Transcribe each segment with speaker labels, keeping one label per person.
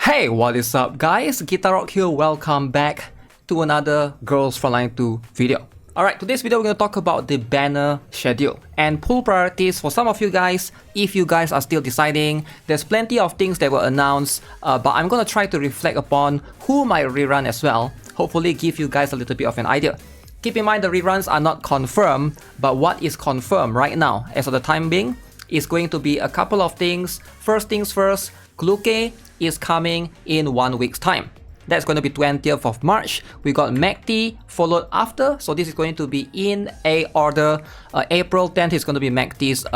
Speaker 1: Hey, what is up guys? GuitarRock here, welcome back to another Girls Frontline 2 video. Alright, today's video we're going to talk about the banner schedule and pull priorities for some of you guys. If you guys are still deciding, there's plenty of things that were announced, but I'm going to try to reflect upon who might rerun as well, hopefully give you guys a little bit of an idea. Keep in mind the reruns are not confirmed, but what is confirmed right now as of the time being is going to be a couple of things. First things first, Yoohee is coming in 1 week's time. That's going to be 20th of March. We got Mechty followed after, so this is going to be in a order. April 10th is going to be Mechty's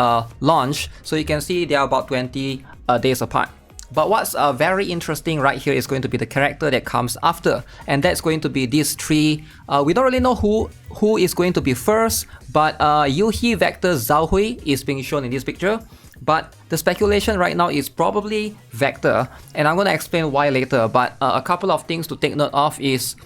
Speaker 1: launch, so you can see they are about 20 days apart. But what's very interesting right here is going to be the character that comes after, and that's going to be these three. We don't really know who is going to be first, but Yoohee Vector Zhaohui is being shown in this picture. But the speculation right now is probably Vector, and I'm going to explain why later. But a couple of things to take note of is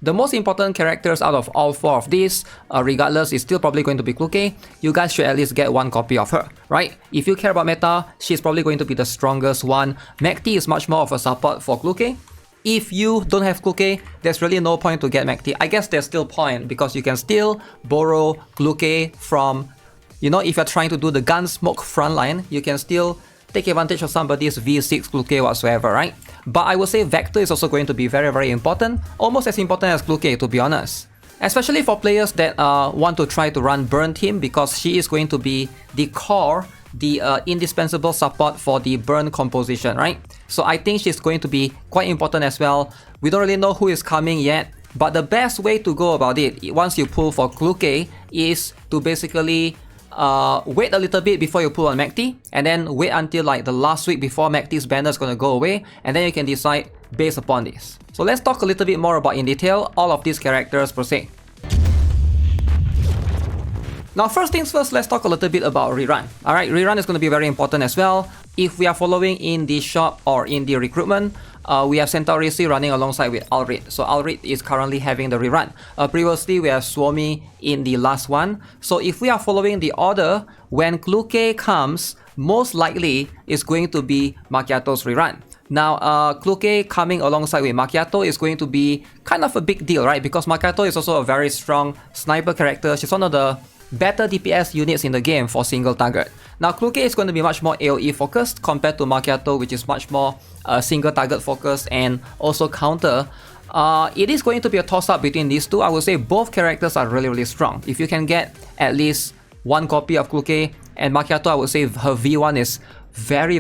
Speaker 1: the most important characters out of all four of these, regardless, is still probably going to be Yoohee. You guys should at least get one copy of her, right? If you care about meta, she's probably going to be the strongest one. Mechty is much more of a support for Yoohee. If you don't have Yoohee, there's really no point to get Mechty. I guess there's still point because you can still borrow Yoohee from, you know, if you're trying to do the Gunsmoke frontline, you can still take advantage of somebody's V6 Yoohee whatsoever, right? But I would say Vector is also going to be very, very important. Almost as important as Yoohee, to be honest. Especially for players that want to try to run Burn team, because she is going to be the core, the indispensable support for the Burn composition, right? So I think she's going to be quite important as well. We don't really know who is coming yet, but the best way to go about it, once you pull for Yoohee, is to basically wait a little bit before you pull on Mechty, and then wait until like the last week before Mechty's banner is going to go away, and then you can decide based upon this. So let's talk a little bit more about in detail all of these characters per se. Now first things first, let's talk a little bit about Rerun. Alright, Rerun is going to be very important as well. If we are following in the shop or in the recruitment, we have Centaurisi running alongside with Alrit. So Alrit is currently having the rerun. Previously, we have Suomi in the last one. So if we are following the order, when Yoohee comes, most likely is going to be Macchiato's rerun. Now, Yoohee coming alongside with Macchiato is going to be kind of a big deal, right? Because Macchiato is also a very strong sniper character. She's one of the better DPS units in the game for single target. Now Yoohee is going to be much more AoE focused compared to Macchiato, which is much more single target focused and also counter. It is going to be a toss up between these two. I would say both characters are really, really strong. If you can get at least one copy of Yoohee, and Macchiato, I would say her V1 is very,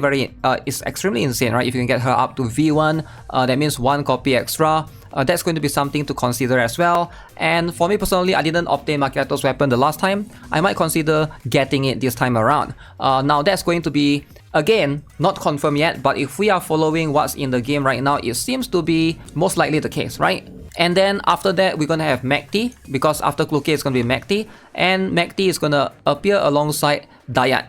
Speaker 1: is extremely insane, right? If you can get her up to V1, that means one copy extra. That's going to be something to consider as well. And for me personally, I didn't obtain Macchiato's weapon the last time. I might consider getting it this time around. Now that's going to be, again, not confirmed yet, but if we are following what's in the game right now, it seems to be most likely the case, right? And then after that, we're going to have Mechty, because after Yoohee, it's going to be Mechty, and Mechty is going to appear alongside Diane.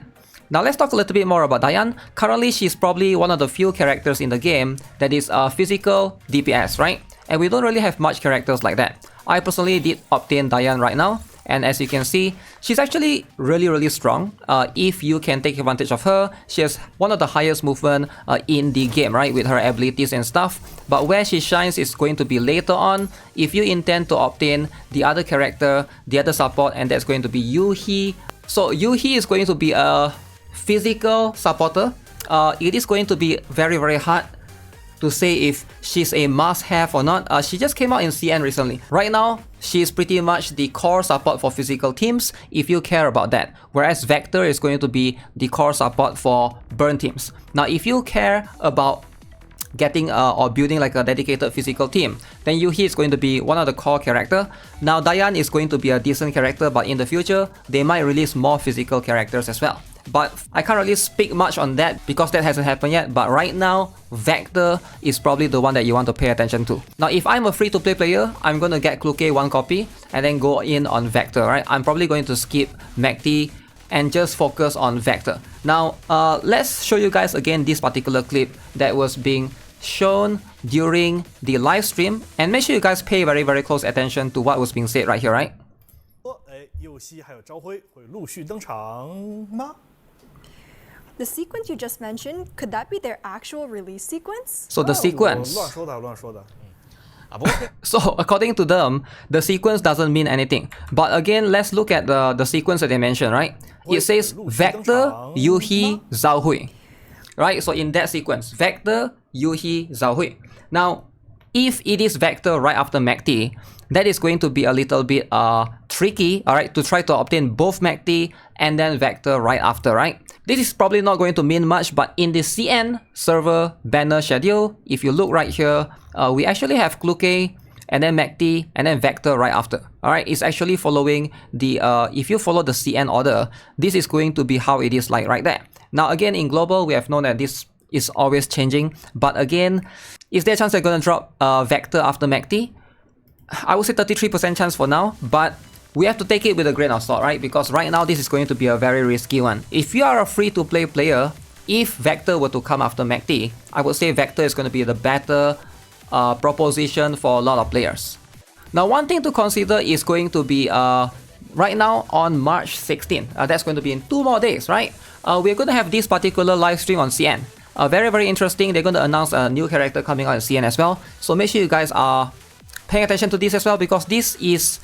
Speaker 1: Now let's talk a little bit more about Diane. Currently, she's probably one of the few characters in the game that is physical DPS, right? And we don't really have much characters like that. I personally did obtain Diane right now, and as you can see, she's actually really, really strong. If you can take advantage of her, she has one of the highest movement in the game, right, with her abilities and stuff. But where she shines is going to be later on, if you intend to obtain the other character, the other support, and that's going to be Yoohee. So Yoohee is going to be a physical supporter. It is going to be very, very hard to say if she's a must-have or not. She just came out in CN recently. Right now, she's pretty much the core support for physical teams if you care about that. Whereas Vector is going to be the core support for burn teams. Now, if you care about getting or building like a dedicated physical team, then Yoohee is going to be one of the core character. Now, Diane is going to be a decent character, but in the future, they might release more physical characters as well. But I can't really speak much on that because that hasn't happened yet. But right now, Vector is probably the one that you want to pay attention to. Now, if I'm a free-to-play player, I'm going to get Yoohee one copy and then go in on Vector, right? I'm probably going to skip Mechty and just focus on Vector. Now, let's show you guys again this particular clip that was being shown during the live stream. And make sure you guys pay very, very close attention to what was being said right here, right?
Speaker 2: 佑希还有朝晖会陆续登场吗？ The sequence you just mentioned, could that be their actual release sequence?
Speaker 1: So the sequence.
Speaker 3: 乱说的，乱说的。
Speaker 1: So according to them, the sequence doesn't mean anything. But again, let's look at the sequence that they mentioned, right? It says Vector, Yoohee, Hui. Right? So in that sequence, Vector, Yoohee, Hui. Now, if it is Vector right after Mechty, that is going to be a little bit tricky, alright, to try to obtain both Mechty and then Vector right after, right? This is probably not going to mean much, but in the CN server banner schedule, if you look right here, we actually have Kluke and then Mechty and then Vector right after. Alright, it's actually following the, if you follow the CN order, this is going to be how it is like right there. Now again, in global, we have known that this is always changing, but again, is there a chance they're going to drop Vector after Mechty? I would say 33% chance for now, but we have to take it with a grain of salt, right? Because right now this is going to be a very risky one. If you are a free-to-play player, if Vector were to come after Mechty, I would say Vector is going to be the better proposition for a lot of players. Now, one thing to consider is going to be right now on March 16. That's going to be in 2 more days, right? We're going to have this particular live stream on CN. Very, very interesting. They're going to announce a new character coming out in CN as well. So make sure you guys are paying attention to this as well, because this is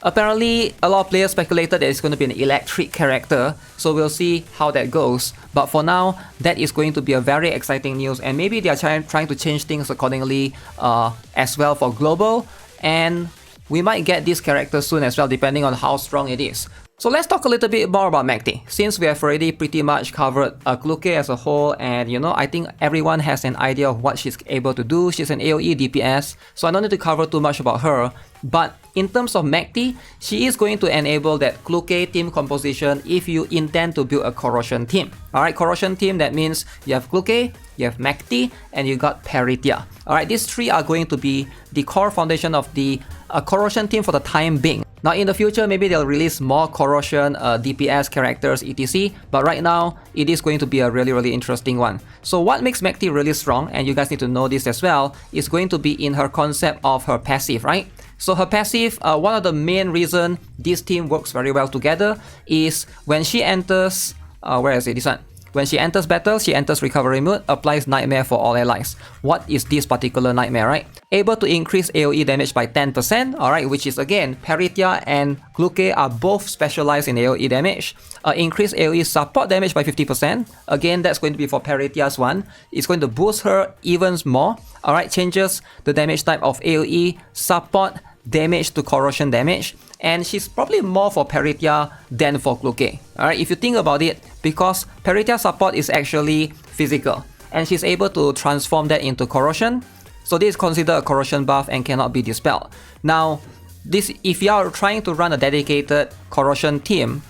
Speaker 1: apparently a lot of players speculated that it's going to be an electric character. So we'll see how that goes. But for now, that is going to be a very exciting news, and maybe they are trying to change things accordingly as well for global, and we might get this character soon as well, depending on how strong it is. So let's talk a little bit more about Mechty, since we have already pretty much covered Kluke as a whole, and you know, I think everyone has an idea of what she's able to do. She's an AoE DPS, so I don't need to cover too much about her. But in terms of Mechty, she is going to enable that Kluke team composition if you intend to build a Corrosion team. Alright, Corrosion team, that means you have Kluke, you have Mechty, and you got Peritia. Alright, these 3 are going to be the core foundation of the Corrosion team for the time being. Now in the future, maybe they'll release more Corrosion DPS characters, etc. But right now, it is going to be a really, really interesting one. So what makes Mechty really strong, and you guys need to know this as well, is going to be in her concept of her passive, right? So her passive, one of the main reason this team works very well together is when she enters, where is it, this one? When she enters battle, she enters recovery mode, applies Nightmare for all allies. What is this particular Nightmare, right? Able to increase AoE damage by 10%, alright, which is again, Peritia and Kluke are both specialized in AoE damage. Increase AoE support damage by 50%. Again, that's going to be for Peritia's one. It's going to boost her even more. Alright, changes the damage type of AoE, support, damage to corrosion damage, and she's probably more for Peritia than for Kluke. Alright, if you think about it, because Peritia support is actually physical, and she's able to transform that into corrosion, so this is considered a corrosion buff and cannot be dispelled. Now, this, if you are trying to run a dedicated corrosion team,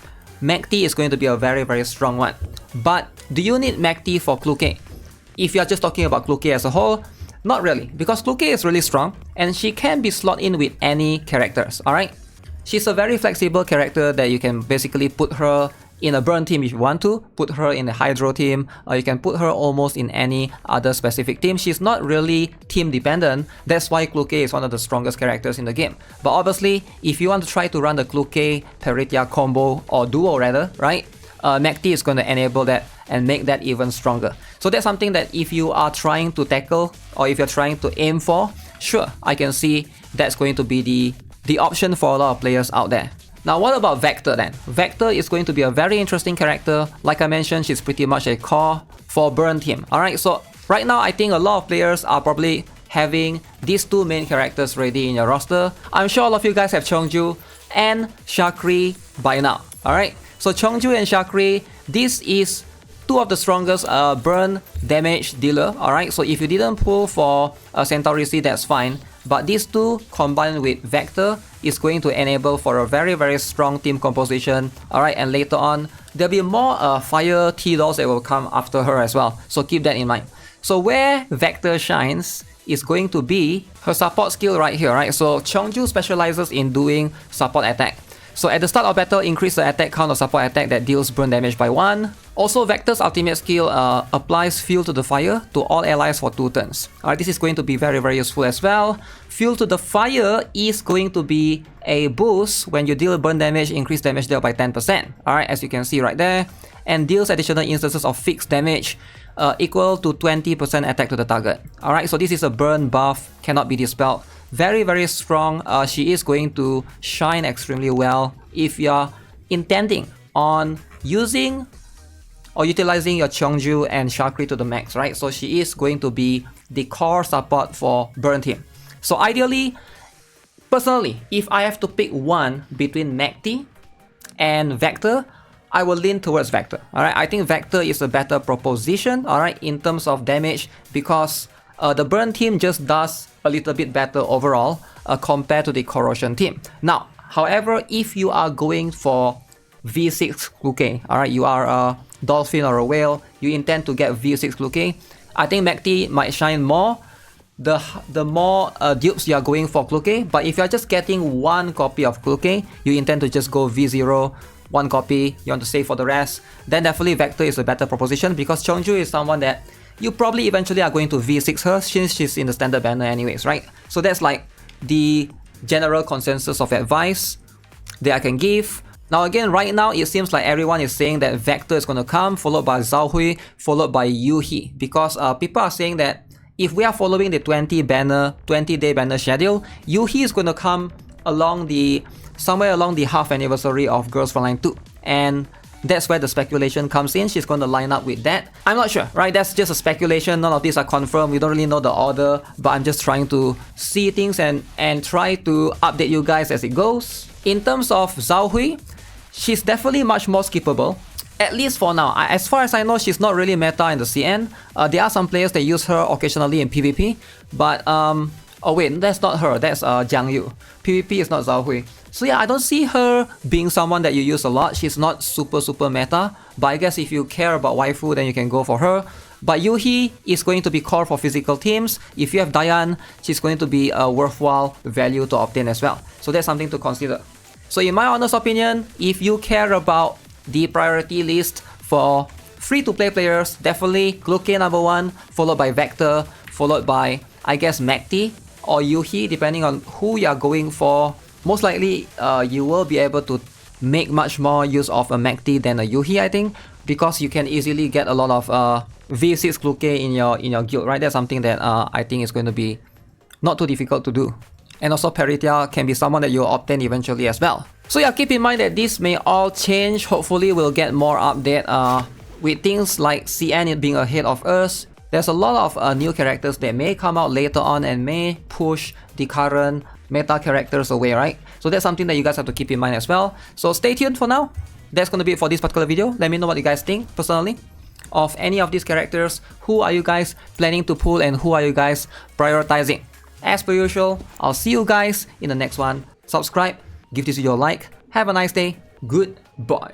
Speaker 1: Mechty is going to be a very, very strong one. But do you need Mechty for Kluke? If you are just talking about Kluke as a whole, not really, because Kluke is really strong and she can be slot in with any characters, alright? She's a very flexible character that you can basically put her in a burn team if you want to, put her in a hydro team, or you can put her almost in any other specific team. She's not really team dependent, that's why Kluke is one of the strongest characters in the game. But obviously, if you want to try to run the Kluke Peritia combo, or duo rather, right? Mechty is going to enable that and make that even stronger. So that's something that if you are trying to tackle, or if you're trying to aim for, sure, I can see that's going to be the option for a lot of players out there. Now what about Vector then? Vector is going to be a very interesting character. Like I mentioned, she's pretty much a core for burn team. Alright, so right now I think a lot of players are probably having these 2 main characters ready in your roster. I'm sure all of you guys have Chongju and Shakri by now. Alright, so Chongju and Shakri, this is 2 of the strongest burn damage dealer. Alright, so if you didn't pull for Centauri C, that's fine. But these 2 combined with Vector is going to enable for a very, very strong team composition. Alright, and later on, there'll be more fire T-dolls that will come after her as well. So keep that in mind. So where Vector shines is going to be her support skill right here, right? So Chongju specializes in doing support attack. So at the start of battle, increase the attack count of support attack that deals burn damage by 1. Also, Vector's ultimate skill applies Fuel to the Fire to all allies for 2 turns. Alright, this is going to be very, very useful as well. Fuel to the Fire is going to be a boost when you deal burn damage, increase damage dealt by 10%. Alright, as you can see right there. and deals additional instances of fixed damage equal to 20% attack to the target. Alright, so this is a burn buff, cannot be dispelled. Very, very strong. She is going to shine extremely well if you're intending on using or utilizing your Cheongju and Shakri to the max, right? So she is going to be the core support for burn team. So ideally, personally, if I have to pick one between Mechty and Vector, I will lean towards Vector. Alright, I think Vector is a better proposition, alright, in terms of damage, because the burn team just does a little bit better overall compared to the corrosion team. Now, however, if you are going for V6 Kluke, alright, you are a dolphin or a whale, you intend to get V6 Kluke, I think Mechty might shine more the more dupes you are going for Kluke. But if you are just getting one copy of Kluke, you intend to just go V0, one copy, you want to save for the rest, then definitely Vector is a better proposition, because Cheongju is someone that you probably eventually are going to V6 her since she's in the standard banner anyways, right? So that's like the general consensus of advice that I can give. Now again, right now it seems like everyone is saying that Vector is going to come, followed by Xiaohui, followed by Yoohee, because people are saying that if we are following the 20-day banner schedule, Yoohee is going to come along somewhere along the half anniversary of Girls Frontline 2, and that's where the speculation comes in. She's going to line up with that. I'm not sure, right? That's just a speculation. None of these are confirmed. We don't really know the order, but I'm just trying to see things and try to update you guys as it goes. In terms of Xiaohui, she's definitely much more skippable, at least for now. As far as I know, she's not really meta in the CN. There are some players that use her occasionally in PvP, but oh wait, that's not her, that's Jiang Yu. PvP is not Xiaohui. So yeah, I don't see her being someone that you use a lot. She's not super meta, but I guess if you care about waifu, then you can go for her. But Yoohee is going to be core for physical teams. If you have Diane, she's going to be a worthwhile value to obtain as well. So that's something to consider. So in my honest opinion, if you care about the priority list for free-to-play players, definitely Kluke number 1, followed by Vector, followed by, I guess, Mechty or Yoohee, depending on who you are going for. Most likely, you will be able to make much more use of a Mechty than a Yoohee, I think, because you can easily get a lot of V6 Kluke in your guild, right? That's something that I think is going to be not too difficult to do. And also Peritia can be someone that you'll obtain eventually as well. So yeah, keep in mind that this may all change. Hopefully we'll get more update with things like CN being ahead of us. There's a lot of new characters that may come out later on and may push the current meta characters away, right? So that's something that you guys have to keep in mind as well. So stay tuned for now. That's going to be it for this particular video. Let me know what you guys think personally of any of these characters. Who are you guys planning to pull and who are you guys prioritizing? As per usual, I'll see you guys in the next one. Subscribe, give this video a like. Have a nice day. Goodbye.